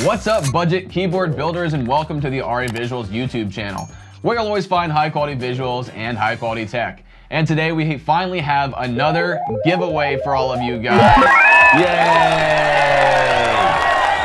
What's up, budget keyboard builders, and welcome to the RA Visuals YouTube channel, where you'll always find high quality visuals and high quality tech. And today we finally have another giveaway for all of you guys. Yay!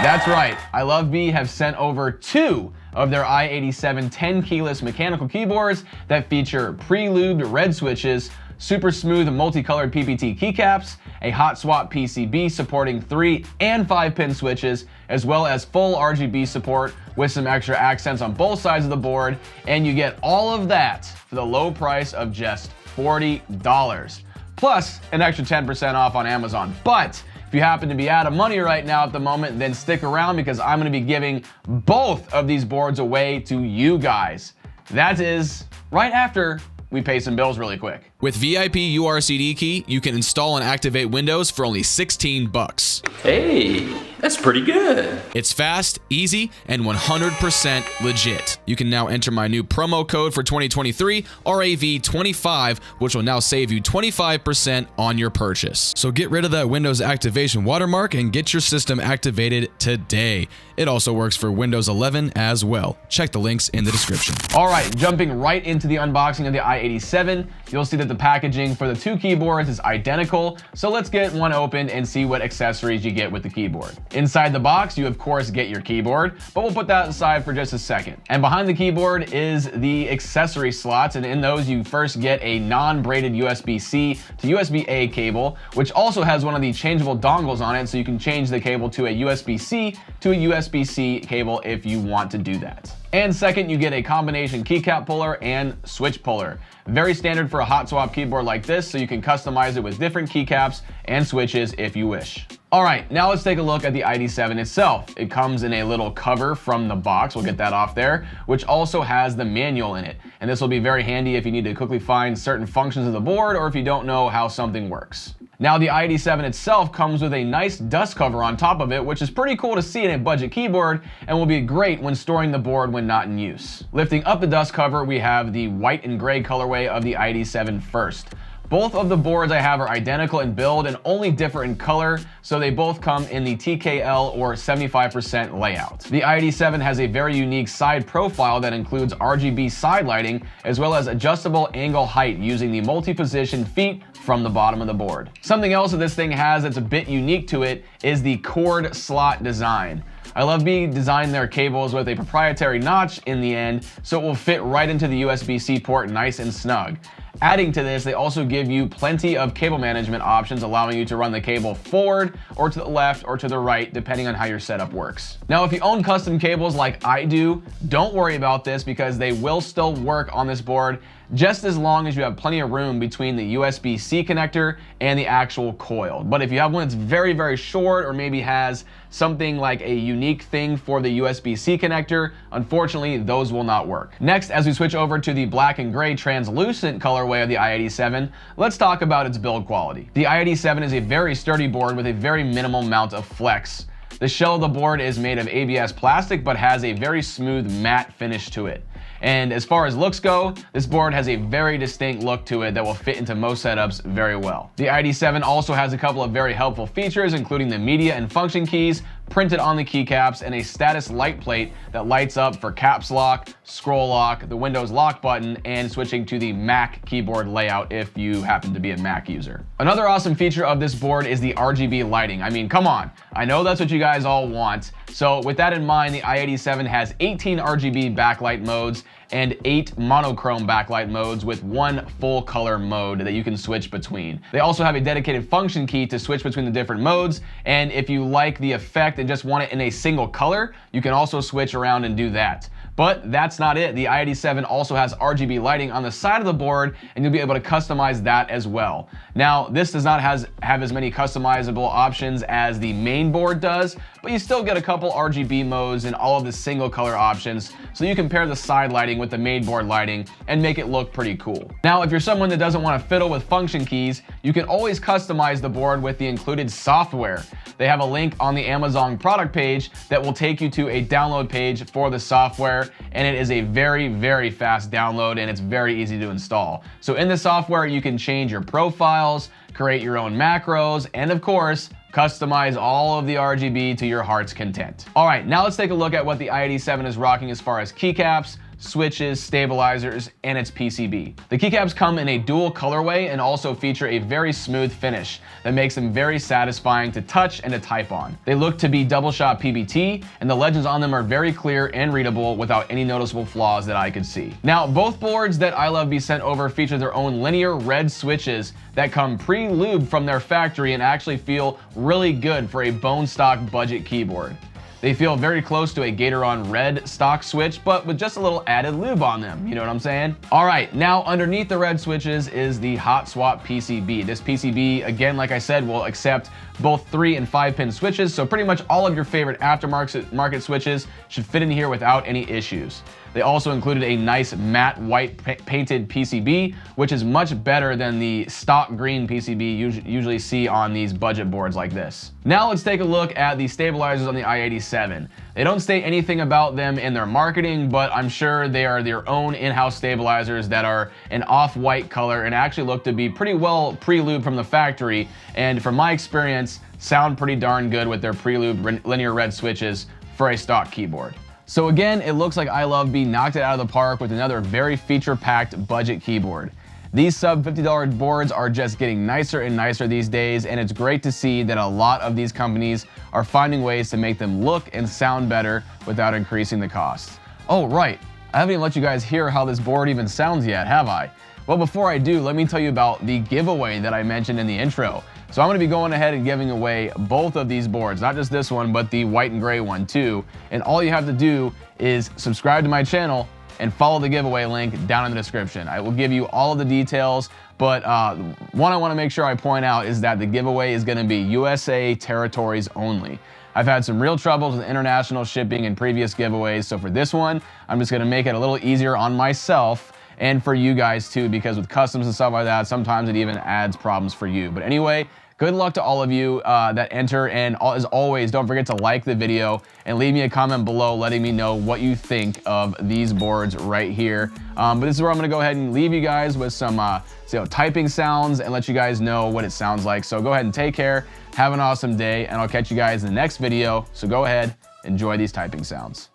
That's right, ilovbee have sent over 2 of their i87 10 keyless mechanical keyboards that feature pre-lubed red switches, super smooth multicolored PPT keycaps, a hot swap PCB supporting 3 and 5 pin switches, as well as full RGB support with some extra accents on both sides of the board, and you get all of that for the low price of just $40, plus an extra 10% off on Amazon. But if you happen to be out of money right now at the moment, then stick around because I'm going to be giving both of these boards away to you guys. That is right after we pay some bills really quick. With VIP-URCDKEY, you can install and activate Windows for only 16 bucks. Hey, that's pretty good. It's fast, easy, and 100% legit. You can now enter my new promo code for 2023, RAV25, which will now save you 25% on your purchase. So get rid of that Windows activation watermark and get your system activated today. It also works for Windows 11 as well. Check the links in the description. All right, jumping right into the unboxing of the i87, you'll see that the packaging for the 2 keyboards is identical, so let's get one open and see what accessories you get with the keyboard. Inside the box, you of course get your keyboard, but we'll put that aside for just a second. And behind the keyboard is the accessory slots, and in those you first get a non-braided USB-C to USB-A cable, which also has one of the changeable dongles on it, so you can change the cable to a USB-C to a USB-C cable if you want to do that. And second, you get a combination keycap puller and switch puller. Very standard for a hot swap keyboard like this, so you can customize it with different keycaps and switches if you wish. All right, now let's take a look at the i87 itself. It comes in a little cover from the box, we'll get that off there, which also has the manual in it. And this will be very handy if you need to quickly find certain functions of the board or if you don't know how something works. Now, the i87 itself comes with a nice dust cover on top of it, which is pretty cool to see in a budget keyboard and will be great when storing the board when not in use. Lifting up the dust cover, we have the white and gray colorway of the i87 first. Both of the boards I have are identical in build and only differ in color, so they both come in the TKL or 75% layout. The i87 has a very unique side profile that includes RGB side lighting, as well as adjustable angle height using the multi-position feet from the bottom of the board. Something else that this thing has that's a bit unique to it is the cord slot design. ilovbee designed their cables with a proprietary notch in the end, so it will fit right into the USB-C port nice and snug. Adding to this, they also give you plenty of cable management options, allowing you to run the cable forward or to the left or to the right, depending on how your setup works. Now, if you own custom cables like I do, don't worry about this because they will still work on this board just as long as you have plenty of room between the USB-C connector and the actual coil. But if you have one that's very, very short or maybe has something like a unique thing for the USB-C connector, unfortunately, those will not work. Next, as we switch over to the black and gray translucent colorway of the i87, let's talk about its build quality. The i87 is a very sturdy board with a very minimal amount of flex. The shell of the board is made of ABS plastic but has a very smooth matte finish to it. And as far as looks go, this board has a very distinct look to it that will fit into most setups very well. The i87 also has a couple of very helpful features, including the media and function keys printed on the keycaps and a status light plate that lights up for caps lock, scroll lock, the Windows lock button, and switching to the Mac keyboard layout if you happen to be a Mac user. Another awesome feature of this board is the RGB lighting. I mean, come on, I know that's what you guys all want. So with that in mind, the i87 has 18 RGB backlight modes and 8 monochrome backlight modes with 1 full color mode that you can switch between. They also have a dedicated function key to switch between the different modes, and if you like the effect and just want it in a single color, you can also switch around and do that. But that's not it. The i87 also has RGB lighting on the side of the board, and you'll be able to customize that as well. Now, this does not have as many customizable options as the main board does, but you still get a couple RGB modes and all of the single color options, so you can pair the side lighting with the main board lighting and make it look pretty cool. Now, if you're someone that doesn't want to fiddle with function keys, you can always customize the board with the included software. They have a link on the Amazon product page that will take you to a download page for the software, and it is a very, very fast download and it's very easy to install. So in the software, you can change your profiles, create your own macros, and of course, Customize all of the RGB to your heart's content. All right, now let's take a look at what the i87 is rocking as far as keycaps, switches, stabilizers, and its PCB. The keycaps come in a dual colorway and also feature a very smooth finish that makes them very satisfying to touch and to type on. They look to be double shot PBT, and the legends on them are very clear and readable without any noticeable flaws that I could see. Now, both boards that ilovbee sent over feature their own linear red switches that come pre-lubed from their factory and actually feel really good for a bone stock budget keyboard. They feel very close to a Gateron red stock switch, but with just a little added lube on them, you know what I'm saying? All right, now underneath the red switches is the hot swap PCB. This PCB, again, like I said, will accept both 3 and 5 pin switches, so pretty much all of your favorite aftermarket switches should fit in here without any issues. They also included a nice matte white painted PCB, which is much better than the stock green PCB you usually see on these budget boards like this. Now let's take a look at the stabilizers on the i87. They don't state anything about them in their marketing, but I'm sure they are their own in-house stabilizers that are an off-white color and actually look to be pretty well pre-lubed from the factory, and from my experience, sound pretty darn good with their pre-lubed linear red switches for a stock keyboard. So again, it looks like ilovbee knocked it out of the park with another very feature-packed budget keyboard. These sub $50 boards are just getting nicer and nicer these days, and it's great to see that a lot of these companies are finding ways to make them look and sound better without increasing the cost. Oh right, I haven't even let you guys hear how this board even sounds yet, have I? Well, before I do, let me tell you about the giveaway that I mentioned in the intro. So I'm going to be going ahead and giving away both of these boards, not just this one, but the white and gray one too. And all you have to do is subscribe to my channel and follow the giveaway link down in the description. I will give you all of the details, but one I want to make sure I point out is that the giveaway is going to be USA territories only. I've had some real troubles with international shipping in previous giveaways, so for this one, I'm just going to make it a little easier on myself and for you guys too, because with customs and stuff like that, sometimes it even adds problems for you. But anyway, good luck to all of you that enter, and as always, don't forget to like the video and leave me a comment below letting me know what you think of these boards right here. But this is where I'm gonna go ahead and leave you guys with some typing sounds and let you guys know what it sounds like. So go ahead and take care, have an awesome day, and I'll catch you guys in the next video. So go ahead, enjoy these typing sounds.